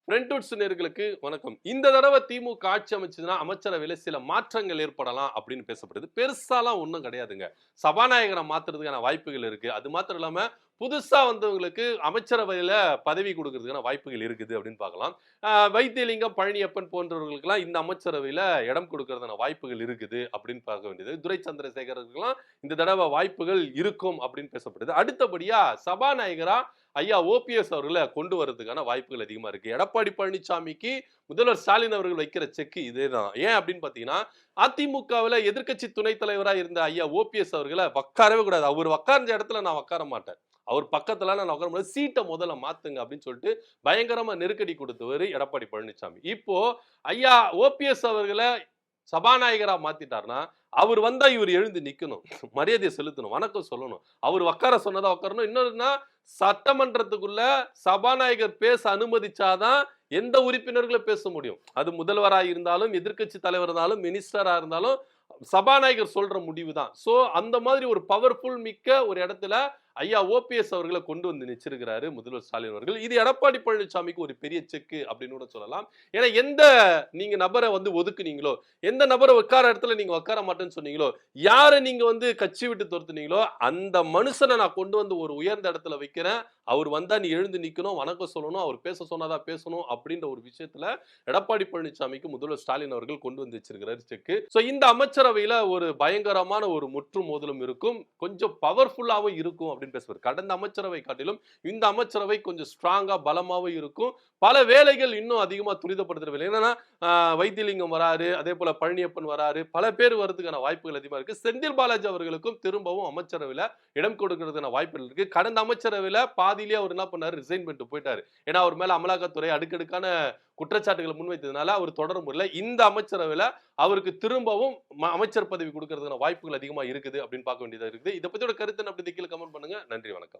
ஃப்ரெண்ட்வுட்ஸ் நேயர்களுக்கு வணக்கம். இந்த தடவை திமுக ஆட்சி அமைச்சதுன்னா அமைச்சரவையில சில மாற்றங்கள் ஏற்படலாம் அப்படின்னு பேசப்படுது. பெருசாலாம் ஒண்ணும் கிடையாதுங்க. சபாநாயகரை மாத்துறதுக்கான வாய்ப்புகள் இருக்கு. அது மாத்திரம் இல்லாம புதுசா வந்தவங்களுக்கு அமைச்சரவையில பதவி கொடுக்கறதுக்கான வாய்ப்புகள் இருக்குது அப்படின்னு பார்க்கலாம். வைத்தியலிங்கம், பழனியப்பன் போன்றவர்களுக்கெல்லாம் இந்த அமைச்சரவையில இடம் கொடுக்கறதான வாய்ப்புகள் இருக்குது அப்படின்னு பார்க்க வேண்டியது. துரை சந்திரசேகருக்கெல்லாம் இந்த தடவை வாய்ப்புகள் இருக்கும் அப்படின்னு பேசப்படுது. அடுத்தபடியா சபாநாயகரா ஐயா ஓபிஎஸ் அவர்களை கொண்டு வரதுக்கான வாய்ப்புகள் அதிகமா இருக்கு. எடப்பாடி பழனிசாமிக்கு முதல்வர் ஸ்டாலின் அவர்கள் வைக்கிற செக் இதேதான். ஏன் அப்படின்னு பாத்தீங்கன்னா, அதிமுகவுல எதிர்க்கட்சி துணைத் தலைவரா இருந்த ஐயா ஓபிஎஸ் அவர்களை உட்காரவே கூடாது. அவர் உட்கார்ந்த இடத்துல நான் உட்கார மாட்டேன். அவர் பக்கத்துல நான் உட்கார முடியாது. சீட்டை முதல்ல மாத்துங்க அப்படின்னு சொல்லிட்டு பயங்கரமா நெருக்கடி கொடுத்தவர் எடப்பாடி பழனிசாமி. இப்போ ஐயா ஓபிஎஸ் அவர்களை சபாநாயகரா மாத்திட்டாருன்னா, அவர் வந்தா இவர் எழுந்து நிக்கணும். மரியாதையை செலுத்தணும். வணக்கம் சொல்லணும். அவர் உட்கார சொன்னதா உட்காரணும். இன்னொன்னா சட்டமன்றத்துக்குள்ள சபாநாயகர் பேச அனுமதிச்சாதான் எந்த உறுப்பினர்களும் பேச முடியும். அது முதல்வரா இருந்தாலும், எதிர்க்கட்சி தலைவர் இருந்தாலும், மினிஸ்டரா இருந்தாலும் சபாநாயகர் சொல்ற முடிவு தான். சோ அந்த மாதிரி ஒரு பவர்ஃபுல் மிக்க ஒரு இடத்துல ஐயா ஓபிஎஸ் அவர்களை கொண்டு வந்து நிச்சிருக்கிறாரு முதல்வர் ஸ்டாலின் அவர்கள். இது எடப்பாடி பழனிசாமிக்கு ஒரு பெரிய செக் அப்படின்னு கூட சொல்லலாம். ஏன்னா எந்த நீங்க நபரை வந்து ஒதுக்குனீங்களோ, எந்த நபரை உட்கார இடத்துல நீங்க உட்கார மாட்டேன்னு சொன்னீங்களோ, யாரை நீங்க வந்து கட்சி விட்டு துரத்துனீங்களோ அந்த மனுஷனை நான் கொண்டு வந்து ஒரு உயர்ந்த இடத்துல வைக்கிறேன். அவர் வந்தா நீ எழுந்து நிக்கணும், வணக்கம் சொல்லணும், அவர் பேச சொன்னாதான் பேசணும் அப்படின்ற ஒரு விஷயத்துல எடப்பாடி பழனிசாமிக்கு முதல்வர் ஸ்டாலின் அவர்கள் கொண்டு வந்து வச்சிருக்கிறாரு செக். சோ இந்த அமைச்சரவையில ஒரு பயங்கரமான ஒரு முற்று மோதலும் இருக்கும், கொஞ்சம் பவர்ஃபுல்லாவும் இருக்கும் அப்படின்னு பேசுவார். கடந்த அமைச்சரவை காட்டிலும் இந்த அமைச்சரவை கொஞ்சம் ஸ்ட்ராங்கா பலமாவும் இருக்கும். பல வேலைகள் இன்னும் அதிகமா துரிதப்படுத்துற என்னன்னா வைத்தியலிங்கம் வராரு, அதே போல பழனியப்பன் வராரு, பல பேர் வரதுக்கான வாய்ப்புகள் அதிகமா இருக்கு. செந்தில் பாலாஜி அவர்களுக்கும் திரும்பவும் அமைச்சரவையில இடம் கொடுக்கறதுக்கான வாய்ப்புகள் இருக்கு. கடந்த அமைச்சரவையில பாதியிலேயே அவர் என்ன பண்ணாரு, ரிசைன் பண்ணிட்டு போயிட்டாரு. ஏன்னா அவர் மேல அமலாக்கத்துறை அடுக்கடுக்கான குற்றச்சாட்டுகளை முன்வைத்ததுனால அவர் தொடர முடியல. இந்த அமைச்சரவையில அவருக்கு திரும்பவும் அமைச்சர் பதவி கொடுக்கறதுக்கான வாய்ப்புகள் அதிகமா இருக்குது அப்படின்னு பார்க்க வேண்டியதா இருக்குது. இதை பத்தியோட கருத்து அப்படி கீழே கமெண்ட் பண்ணுங்க. நன்றி, வணக்கம்.